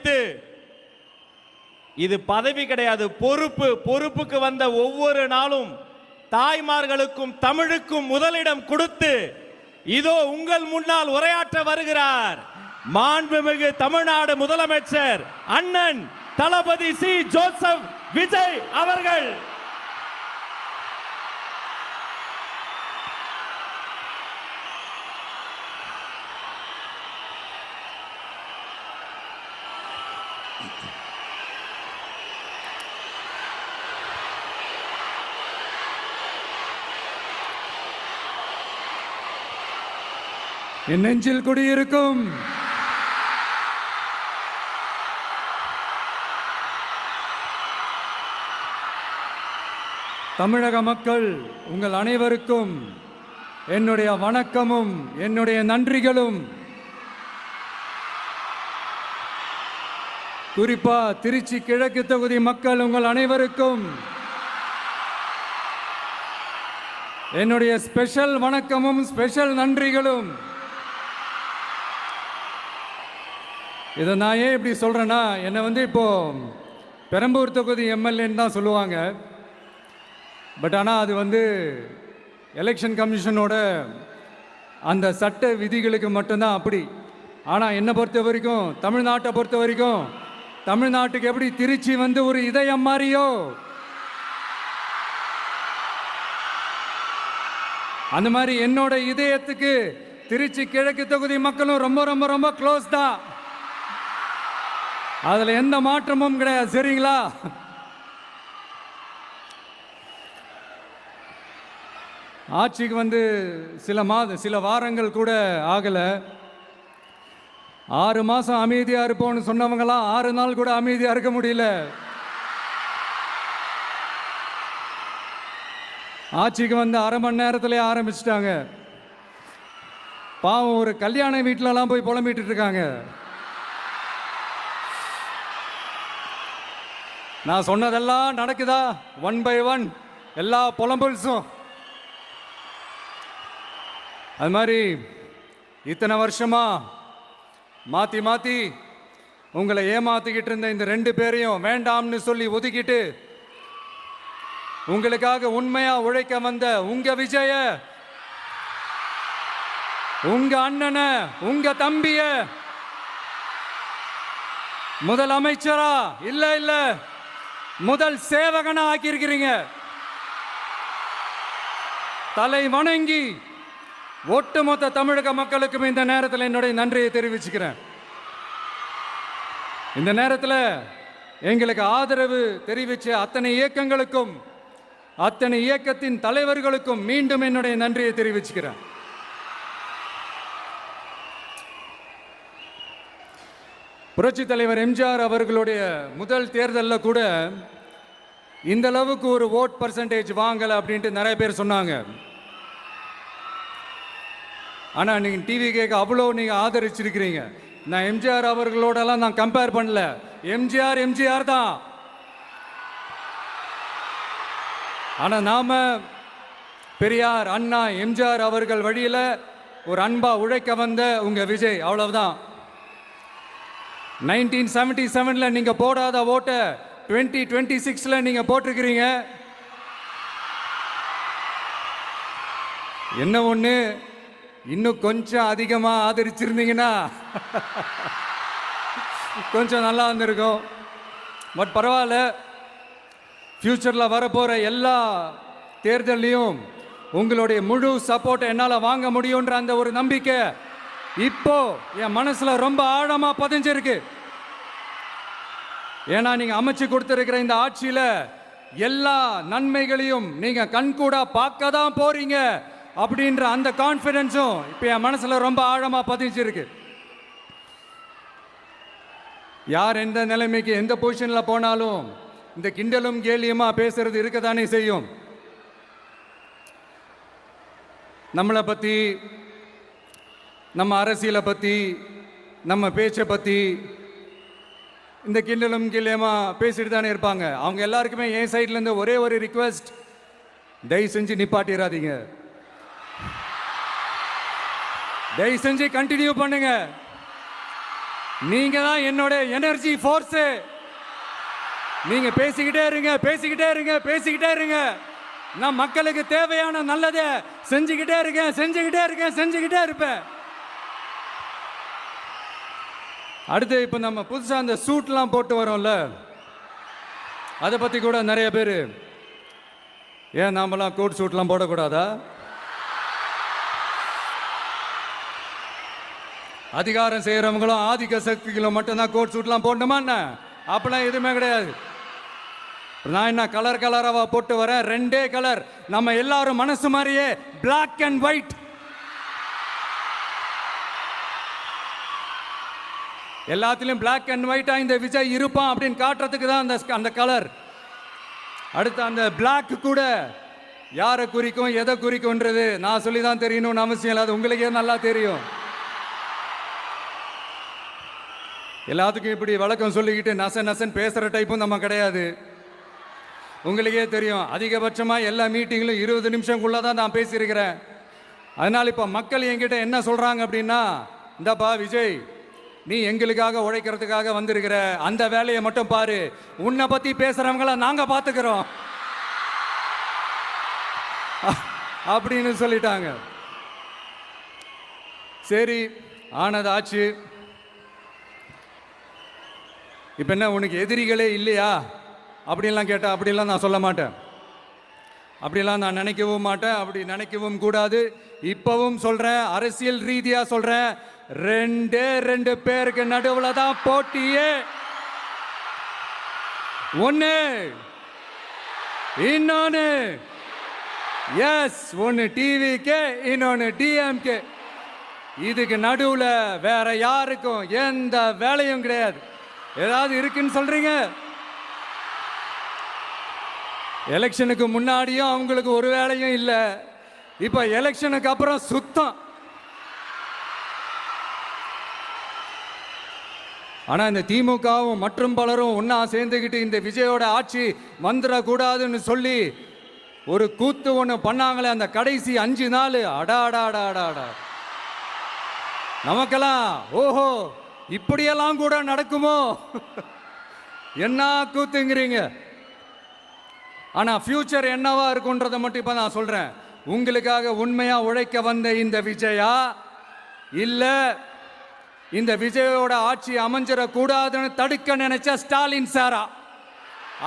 முடித்து, இது பதவி கிடையாது, பொறுப்பு. பொறுப்புக்கு வந்த ஒவ்வொரு நாளும் தாய்மார்களுக்கும் தமிழுக்கும் முதலிடம் கொடுத்து இதோ உங்கள் முன்னால் உரையாற்ற வருகிறார் மாண்புமிகு தமிழ்நாடு முதலமைச்சர் அண்ணன் தளபதி சி ஜோசப் விஜய் அவர்கள். என் நெஞ்சில் குடியிருக்கும் தமிழக மக்கள் உங்கள் அனைவருக்கும் என்னுடைய வணக்கமும் என்னுடைய நன்றிகளும். குறிப்பா திருச்சி கிழக்கு தொகுதி மக்கள் உங்கள் அனைவருக்கும் என்னுடைய ஸ்பெஷல் வணக்கமும் ஸ்பெஷல் நன்றிகளும். இதை நான் ஏன் இப்படி சொல்கிறேன்னா, என்னை இப்போ பெரம்பூர் தொகுதி எம்எல்ஏன்னு தான் சொல்லுவாங்க. பட் ஆனால் அது எலெக்ஷன் கமிஷனோட அந்த சட்ட விதிகளுக்கு மட்டும்தான் அப்படி. ஆனால் என்னை பொறுத்த வரைக்கும், தமிழ்நாட்டை பொறுத்த வரைக்கும், தமிழ்நாட்டுக்கு எப்படி திருச்சி ஒரு இதயம் மாறியோ, அந்த மாதிரி என்னோட இதயத்துக்கு திருச்சி கிழக்கு தொகுதி மக்களும் ரொம்ப ரொம்ப ரொம்ப க்ளோஸ் தான். அதில் எந்த மாற்றமும் கிடையாது. சரிங்களா? ஆட்சிக்கு சில வாரங்கள் கூட ஆகலை. 6 மாதம் அமைதியாக இருப்போம்னு சொன்னவங்களாம் 6 நாள் கூட அமைதியாக இருக்க முடியல. ஆட்சிக்கு 1/2 மணி நேரத்திலே ஆரம்பிச்சிட்டாங்க. பாவம், ஒரு கல்யாண வீட்டிலலாம் போய் புலம்பிட்டு இருக்காங்க. நான் சொன்னதெல்லாம் நடக்குதா? 1 by 1 எல்லா புலம்பல்ஸும். அது மாதிரி இத்தனை வருஷமா மாற்றி மாற்றி உங்களை ஏமாத்திக்கிட்டு இருந்த இந்த 2 பேரையும் வேண்டாம்னு சொல்லி ஒதுக்கிட்டு உங்களுக்காக உண்மையா உழைக்க வந்த உங்க விஜய, உங்க அண்ணனை, உங்க தம்பிய முதல் அமைச்சரா இல்ல முதல் சேவகனா ஆக்கியிருக்கிறீங்க. தலை வணங்கி ஒட்டுமொத்த தமிழக மக்களுக்கும் இந்த நேரத்தில் என்னுடைய நன்றியை தெரிவிச்சுக்கிறேன். இந்த நேரத்தில் எங்களுக்கு ஆதரவு தெரிவித்த அத்தனை இயக்கங்களுக்கும், அத்தனை இயக்கத்தின் தலைவர்களுக்கும் மீண்டும் என்னுடைய நன்றியை தெரிவிச்சுக்கிறேன். புரட்சி தலைவர் எம்ஜிஆர் அவர்களுடைய முதல் தேர்தலில் கூட இந்த அளவுக்கு ஒரு ஓட் பர்சன்டேஜ் வாங்கலை அப்படின்ட்டு நிறைய பேர் சொன்னாங்க. ஆனால் நீங்கள் டிவி கேட்க அவ்வளோ நீங்கள் ஆதரிச்சிருக்கிறீங்க. நான் எம்ஜிஆர் அவர்களோடலாம் நான் கம்பேர் பண்ணல. எம்ஜிஆர் தான். ஆனால் நாம் பெரியார், அண்ணா, எம்ஜிஆர் அவர்கள் வழியில் ஒரு அன்பா உழைக்க வந்த உங்க விஜய், அவ்வளவுதான். 1977 நீங்க போடாத ஓட்டை 2026 நீங்க போட்டிருக்கிறீங்க. என்ன ஒண்ணு, இன்னும் கொஞ்சம் அதிகமா ஆதரிச்சிருந்தீங்கன்னா கொஞ்சம் நல்லா இருந்திருக்கும். பட் பரவாயில்ல, ஃபியூச்சரில் வரப்போகிற எல்லா தேர்தலையும் உங்களுடைய முழு சப்போர்ட்டை என்னால் வாங்க முடியுன்ற அந்த ஒரு நம்பிக்கை இப்போ என் மனசுல ரொம்ப ஆழமா பதிஞ்சிருக்கு. ஏன்னா நீங்க அமைச்சு கொடுத்திருக்கிற இந்த ஆட்சியில எல்லா நன்மைகளையும் நீங்க கண்கூடா பார்க்க தான் போறீங்க அப்படின்ற அந்த கான்ஃபிடன்ஸும் இப்போ என் மனசுல ரொம்ப ஆழமா பதிஞ்சிருக்கு. யார் எந்த நிலைமைக்கு எந்த பொசிஷன்ல போனாலும் இந்த கிண்டலும் கேலியுமா பேசுறது இருக்கதானே செய்யும். நம்மளை பத்தி, நம்ம அரசியலை பற்றி, நம்ம பேச்சை பற்றி இந்த கிண்டலும் கில்லியமா பேசிட்டு தானே இருப்பாங்க. அவங்க எல்லாருக்குமே என் சைட்லேருந்து ஒரே ஒரு ரிக்வெஸ்ட், தயவு செஞ்சு நிப்பாட்டிடாதீங்க, தயவு செஞ்சு கண்டினியூ பண்ணுங்க. நீங்க தான் என்னோட எனர்ஜி ஃபோர்ஸ். நீங்க பேசிக்கிட்டே இருங்க, பேசிக்கிட்டே இருங்க, பேசிக்கிட்டே இருங்க. நான் மக்களுக்கு தேவையான நல்லதை செஞ்சுக்கிட்டே இருக்கேன், செஞ்சுக்கிட்டே இருக்கேன், செஞ்சுக்கிட்டே இருப்பேன். அடுத்து இப்போ நம்ம புதுசாக அந்த சூட்லாம் போட்டு வரோம்ல, அதை பற்றி கூட நிறைய பேர், ஏன் நாமெல்லாம் கோட் சூட்லாம் போடக்கூடாதா? அதிகாரம் செய்கிறவங்களும் ஆதிக்க சக்திகளும் மட்டும்தான் கோட் சூட்லாம் போடணுமா என்ன? அப்பெல்லாம் எதுவுமே கிடையாது. நான் என்ன கலர் கலராக போட்டு வரேன், ரெண்டே கலர், நம்ம எல்லாரும் மனசு மாதிரியே பிளாக் அண்ட் ஒயிட். எல்லாத்திலும் பிளாக் அண்ட் ஒயிட்டா இந்த விஜய் இருப்பான் அப்படின்னு காட்டுறதுக்கு தான் அந்த கலர். அடுத்து அந்த பிளாக் கூட யாரை குறிக்கும் எதை குறிக்கும்ன்றது நான் சொல்லி தான் தெரியணும்னு அவசியம் இல்லை, அது உங்களுக்கே நல்லா தெரியும். எல்லாத்துக்கும் இப்படி வழக்கம் சொல்லிக்கிட்டு நச நசன் பேசுகிற டைப்பும் நம்ம கிடையாது. உங்களுக்கே தெரியும், அதிகபட்சமாக எல்லா மீட்டிங்கிலும் 20 நிமிஷம்குள்ளே தான் நான் பேசியிருக்கிறேன். அதனால் இப்போ மக்கள் என்கிட்ட என்ன சொல்கிறாங்க அப்படின்னா, இந்தப்பா விஜய், நீ எங்களுக்காக உழைக்கிறதுக்காக வந்திருக்கிற, அந்த வேலையை மட்டும் பாரு, உன்னை பற்றி பேசுகிறவங்கள நாங்கள் பார்த்துக்கிறோம் அப்படின்னு சொல்லிட்டாங்க. சரி, ஆனது ஆச்சு. இப்போ என்ன, உனக்கு எதிரிகளே இல்லையா அப்படின்லாம் கேட்டால் அப்படிலாம் நான் சொல்ல மாட்டேன், அப்படிலாம் நான் நினைக்கவும் மாட்டேன், அப்படி நினைக்கவும் கூடாது. இப்பவும் சொல்கிறேன், அரசியல் ரீதியாக சொல்கிறேன், 2 பேருக்கு நடுவில் தான் போட்டியே. ஒன்று, இன்னொன்று எஸ், ஒன்று டிவிகே, இன்னொன்று டிஎம்கே. இதுக்கு நடுவில் வேற யாருக்கும் எந்த வேலையும் கிடையாது. ஏதாவது இருக்குன்னு சொல்றீங்க? எலெக்ஷனுக்கு முன்னாடியும் அவங்களுக்கு ஒரு வேலையும் இல்லை, இப்ப எலெக்ஷனுக்கு அப்புறம் சுத்தம். ஆனா இந்த திமுகவும் மற்றும் பலரும் ஒன்னா சேர்ந்துக்கிட்டு இந்த விஜயோட ஆட்சி வந்துடக்கூடாதுன்னு சொல்லி ஒரு கூத்து ஒன்று பண்ணாங்களே, அந்த கடைசி 5 நாள், அடாடாடாடாடா, நமக்கெல்லாம் ஓஹோ இப்படியெல்லாம் கூட நடக்குமோ என்ன கூத்துங்கிறீங்க. ஆனா ஃபியூச்சர் என்னவா இருக்குன்றதை மட்டும் இப்ப நான் சொல்றேன். உங்களுக்காக உண்மையா உழைக்க வந்த இந்த விஜயா, இல்ல இந்த விஜயோட ஆட்சி அமைஞ்சிடக்கூடாதுன்னு தடுக்க நினைச்ச ஸ்டாலின் சாரா,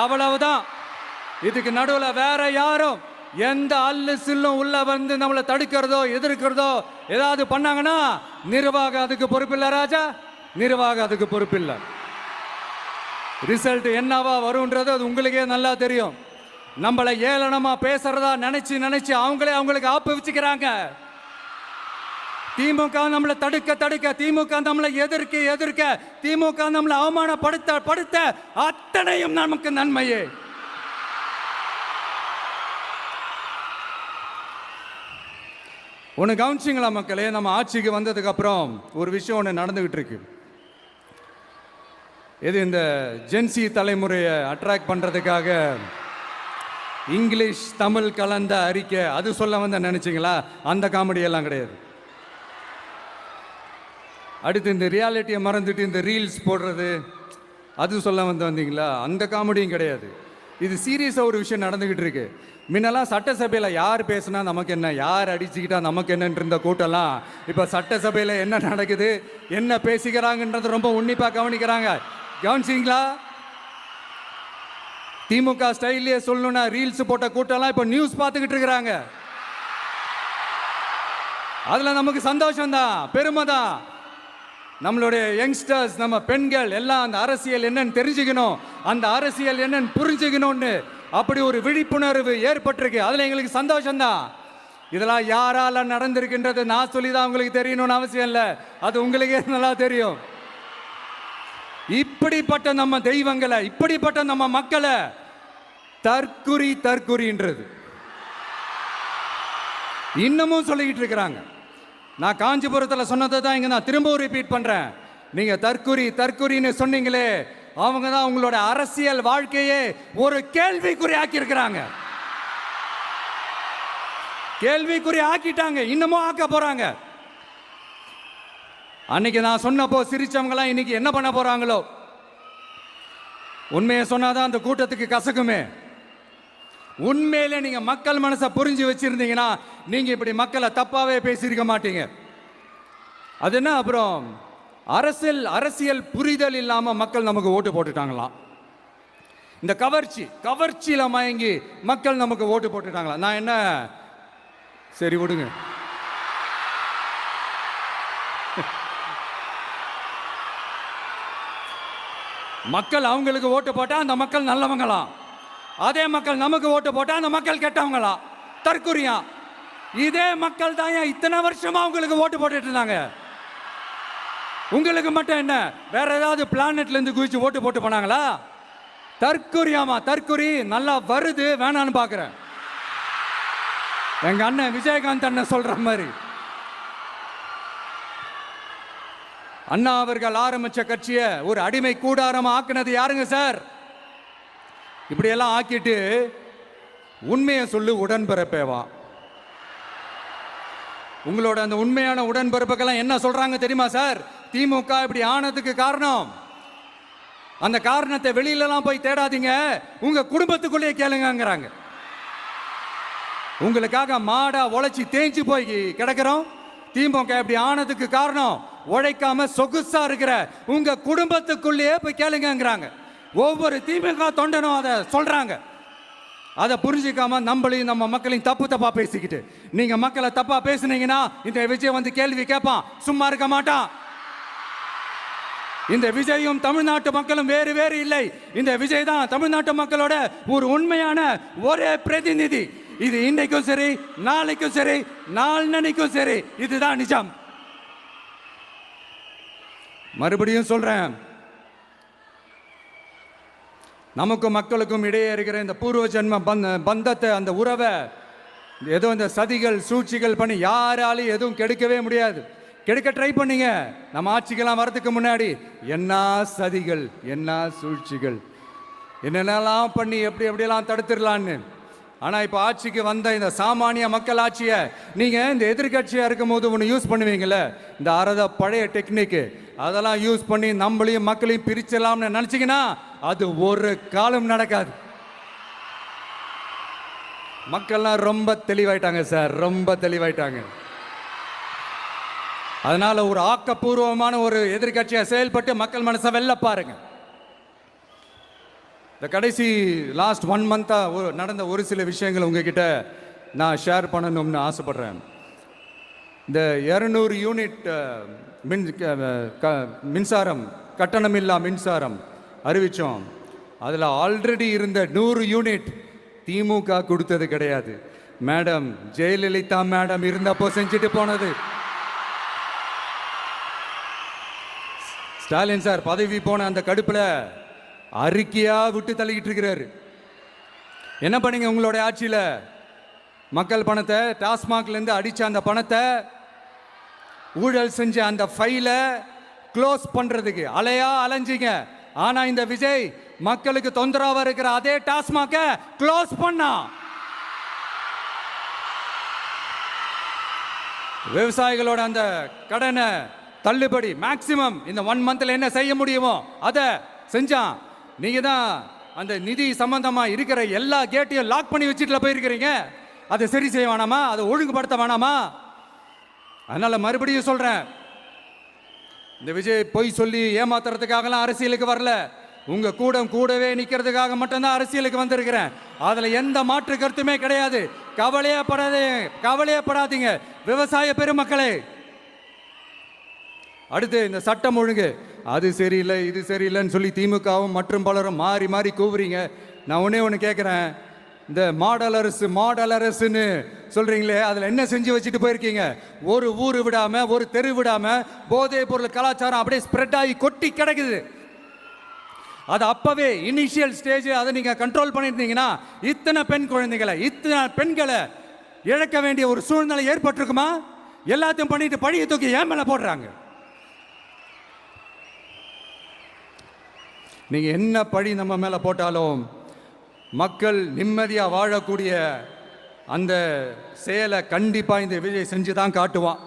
அவ்வளவுதான். இதுக்கு நடுவில் வேற யாரும் எந்த அல்லு சில்லும் உள்ள வந்து நம்மளை தடுக்கிறதோ எதிர்க்கிறதோ ஏதாவது பண்ணாங்கன்னா நிர்வாகம் அதுக்கு பொறுப்பில்லை ராஜா, நிர்வாகம் அதுக்கு பொறுப்பில்லை. ரிசல்ட் என்னவா வரும்ன்றது அது உங்களுக்கே நல்லா தெரியும். நம்மளை ஏளனமா பேசுறதா நினைச்சு நினைச்சு அவங்களே அவங்களுக்கு ஆப்பு வச்சுக்கிறாங்க. திமுக நம்மளை தடுக்க, திமுக நம்மளை எதிர்க்க, திமுக நம்மளை அவமானப்படுத்த அத்தனையும் நமக்கு நன்மையே. ஒன்று கவனிச்சிங்களா மக்களே, நம்ம ஆட்சிக்கு வந்ததுக்கு அப்புறம் ஒரு விஷயம் ஒன்று நடந்துகிட்டு இருக்கு. இது இந்த ஜென்சி தலைமுறையை அட்ராக்ட் பண்றதுக்காக இங்கிலீஷ் தமிழ் கலந்த அறிக்கை, அது சொல்ல வந்த நினைச்சிங்களா? அந்த காமெடி எல்லாம் கிடையாது. அடுத்து இந்த ரியாலிட்டியை மறந்துட்டு இந்த ரீல்ஸ் போடுறது, அது சொல்ல வந்தீங்களா? அந்த காமெடியும் கிடையாது. இது சீரியஸாக ஒரு விஷயம் நடந்துக்கிட்டு இருக்கு. முன்னெல்லாம் சட்டசபையில் யார் பேசுனா நமக்கு என்ன, யார் அடிச்சுக்கிட்டா நமக்கு என்னன்னு இருந்த கூட்டம்லாம் இப்போ சட்டசபையில் என்ன நடக்குது, என்ன பேசிக்கிறாங்கன்றது ரொம்ப உன்னிப்பாக கவனிக்கிறாங்க. கவனிச்சிங்களா? திமுக ஸ்டைல்லையே சொல்லணும்னா ரீல்ஸ் போட்ட கூட்டம்லாம் இப்போ நியூஸ் பார்த்துக்கிட்டு இருக்கிறாங்க. அதில் நமக்கு சந்தோஷம் தான், பெருமை தான். நம்மளுடைய யங்ஸ்டர்ஸ், நம்ம பெண்கள் எல்லாம் அந்த அரசியல் என்னன்னு தெரிஞ்சுக்கணும், அந்த அரசியல் என்னன்னு புரிஞ்சுக்கணும்னு அப்படி ஒரு விழிப்புணர்வு ஏற்பட்டிருக்கு. அதில் எங்களுக்கு சந்தோஷம் தான். இதெல்லாம் யாரால நடந்திருக்கின்றது நான் சொல்லி தான் உங்களுக்கு தெரியணும்னு அவசியம் இல்லை, அது உங்களுக்கே நல்லா தெரியும். இப்படிப்பட்ட நம்ம தெய்வங்களை, இப்படிப்பட்ட நம்ம மக்களை தற்குறின்றது இன்னமும் சொல்லிக்கிட்டு இருக்கிறாங்க. நான் காஞ்சிபுரத்தில் சொன்னதை தான் இங்கே நான் திரும்பவும் ரிப்பீட் பண்ணுறேன். நீங்கள் தற்குறின்னு சொன்னீங்களே, அவங்க தான் உங்களோட அரசியல் வாழ்க்கையே ஒரு கேள்விக்குறி ஆக்கி இருக்கிறாங்க. கேள்விக்குறி ஆக்கிட்டாங்க, இன்னமும் ஆக்க போறாங்க. அன்னைக்கு நான் சொன்னப்போ சிரிச்சவங்களாம் இன்னைக்கு என்ன பண்ண போறாங்களோ? உண்மையை சொன்னாதான் அந்த கூட்டத்துக்கு கசக்குமே. உண்மையிலே நீங்க மக்கள் மனசை புரிஞ்சு வச்சிருந்தீங்கன்னா நீங்க இப்படி மக்களை தப்பாவே பேசியிருக்க மாட்டீங்க. அது என்ன, அப்புறம் அரசியல் புரிதல் இல்லாம மக்கள் நமக்கு ஓட்டு போட்டுட்டாங்களாம். இந்த கவர்ச்சியில மயங்கி மக்கள் நமக்கு ஓட்டு போட்டுட்டாங்களா? நான் என்ன, சரி விடுங்க. மக்கள் அவங்களுக்கு ஓட்டு போட்டா அந்த மக்கள் நல்லவங்களாம், அதே மக்கள் நமக்கு ஓட்டு போட்டா அந்த மக்கள் கெட்டவங்களா? தற்குறியா? இதே மக்கள் தான் இத்தனை வருஷமா உங்களுக்கு ஓட்டு போட்டுட்டு இருந்தாங்க. உங்களுக்கு மட்டும் என்ன, வேற ஏதாவது பிளானட்ல இருந்து குதிச்சு ஓட்டு போட்டு போனாங்களா? தற்குறியாமா? தற்குறி நல்லா வருது, வேணான்னு பாக்குறேன். எங்க அண்ணன் விஜயகாந்த் அண்ணன் சொல்ற மாதிரி, அண்ணா அவர்கள் ஆரம்பிச்ச கட்சியை ஒரு அடிமை கூடாரமா ஆக்குனது யாருங்க சார்? இப்படியெல்லாம் ஆக்கிட்டு உண்மையை சொல்லு உடன்பிறப்பேவா. உங்களோட அந்த உண்மையான உடன்பிறப்புக்கெல்லாம் என்ன சொல்றாங்க தெரியுமா சார்? திமுக இப்படி ஆனதுக்கு காரணம், அந்த காரணத்தை வெளியிலலாம் போய் தேடாதீங்க, உங்க குடும்பத்துக்குள்ளேயே கேளுங்கிறாங்க. உங்களுக்காக மாடா உழைச்சி தேஞ்சு போய் கிடக்கிறோம். திமுக இப்படி ஆனதுக்கு காரணம் உழைக்காம சொகுசா இருக்கிற உங்க குடும்பத்துக்குள்ளேயே போய் கேளுங்கிறாங்க. ஒவ்வொரு திமுக தொண்டனும் அதை சொல்றாங்க. அதை புரிஞ்சிக்காம நம்மளையும் நம்ம மக்களையும் தப்பா பேசிக்கிட்டு, நீங்க மக்களை தப்பா பேசுனீங்கன்னா இந்த விஜய் வந்து கேள்வி கேட்பான், சும்மா இருக்க மாட்டான். இந்த விஜயும் தமிழ்நாட்டு மக்களும் வேறு வேறு இல்லை. இந்த விஜய் தான் தமிழ்நாட்டு மக்களோட ஒரு உண்மையான ஒரே பிரதிநிதி. இது இன்னைக்கும் சரி, நாளைக்கும் சரி, நாளன்னைக்கும் சரி, இதுதான் நிஜம். மறுபடியும் சொல்றேன், நமக்கும் மக்களுக்கும் இடையே இருக்கிற இந்த பூர்வ ஜென்ம பந்தத்தை, அந்த உறவை ஏதோ இந்த சதிகள் சூழ்ச்சிகள் பண்ணி யாராலையும் எதுவும் கெடுக்கவே முடியாது. கெடுக்க ட்ரை பண்ணீங்க. நம்ம ஆட்சிக்கெல்லாம் வரதுக்கு முன்னாடி என்ன சதிகள், என்ன சூழ்ச்சிகள், என்னென்னலாம் பண்ணி எப்படியெல்லாம் தடுத்துடலான்னு. ஆனால் இப்போ ஆட்சிக்கு வந்த இந்த சாமானிய மக்கள் ஆட்சியை நீங்கள் இந்த எதிர்கட்சியாக இருக்கும் போது ஒன்று யூஸ் பண்ணுவீங்கள்ல, இந்த பழைய டெக்னிக்கு, அதெல்லாம் யூஸ் பண்ணி நம்மளையும் மக்களையும் பிரிச்சலாம்னு நினச்சிங்கன்னா அது ஒரு காலம் நடக்காது. மக்கள்லாம் ரொம்ப தெளிவாயிட்டாங்க சார், ரொம்ப தெளிவாயிட்டாங்க. அதனால ஒரு ஆக்கப்பூர்வமான ஒரு எதிர்கட்சியை செயல்பட்டு மக்கள் மனசை வெல்ல பாருங்க. இந்த கடைசி லாஸ்ட் 1 மந்த்தா நடந்த ஒரு சில விஷயங்கள் உங்ககிட்ட நான் ஷேர் பண்ணணும்னு ஆசைப்படுறேன். இந்த 200 யூனிட் மின்சாரம், கட்டணமில்லா மின்சாரம் அறிவிச்சோம். அதில் ஆல்ரெடி இருந்த 100 யூனிட் திமுக கொடுத்தது கிடையாது. மேடம் ஜெயலலிதா மேடம் இருந்தப்போ செஞ்சுட்டு போனது. ஸ்டாலின் சார் பதவி போன அந்த கடுப்புல அறிக்கையா விட்டு தள்ளிக்கிட்டு இருக்கிறாரு. என்ன பண்ணீங்க உங்களோட ஆட்சியில? மக்கள் பணத்தை, டாஸ்மாக்ல இருந்து அடிச்ச அந்த பணத்தை, ஊழல் செஞ்ச அந்த ஃபைல க்ளோஸ் பண்றதுக்கு அலையா அலைஞ்சிங்க. ஆனா இந்த விஜய் மக்களுக்கு தொந்தரவா இருக்கிற அதே டாஸ்மாக க்ளோஸ் பண்ணா. விவசாயிகளோட அந்த கடனை தள்ளுபடி மேக்சிமம் இந்த 1 மந்த்ல என்ன செய்ய முடியுமோ அதை செஞ்சான். நீங்க தான் அந்த நிதி சம்பந்தமா இருக்கிற எல்லா கேட்டையும் லாக் பண்ணி வச்சுட்டு போயிருக்கிறீங்க. அதை சரி செய்ய வேணாமா? அதை ஒழுங்குபடுத்த வேணாமா? அதனால மறுபடியும் சொல்றேன், இந்த விஜய் பொய் சொல்லி ஏமாத்துறதுக்காகலாம் அரசியலுக்கு வரல. உங்க கூடவே நிக்கிறதுக்காக மட்டும்தான் அரசியலுக்கு வந்திருக்கிறேன். அதுல எந்த மாற்று கருத்துமே கிடையாது. கவலையப்படாதீங்க விவசாய பெருமக்களே. அடுத்து இந்த சட்டம் ஒழுங்கு, அது சரியில்லை இது சரியில்லைன்னு சொல்லி திமுகவும் மற்றும் பலரும் மாறி மாறி கூவுறீங்க. நான் ஒன்று கேட்குறேன், இந்த மாடல் அரசுன்னு சொல்றீங்களே, அதில் என்ன செஞ்சு வச்சுட்டு போயிருக்கீங்க? ஒரு ஊர் விடாம, ஒரு தெரு விடாம போதைப் பொருள் கலாச்சாரம் அப்படியே ஸ்ப்ரெட் ஆகி கொட்டி கிடக்குது. அது அப்பவே இனிஷியல் ஸ்டேஜ் அதை நீங்க கண்ட்ரோல் பண்ணியிருந்தீங்கன்னா இத்தனை பெண்களை இழக்க வேண்டிய ஒரு சூழ்நிலை ஏற்பட்டிருக்குமா? எல்லாத்தையும் பண்ணிட்டு பழிய தூக்கி ஏன் மேல போடுறாங்க? நீங்க என்ன பழி நம்ம மேல போட்டாலும் மக்கள் நிம்மதியா வாழக்கூடிய அந்த செயலை கண்டிப்பா இந்த விஜய் செஞ்சு தான் காட்டுவான்.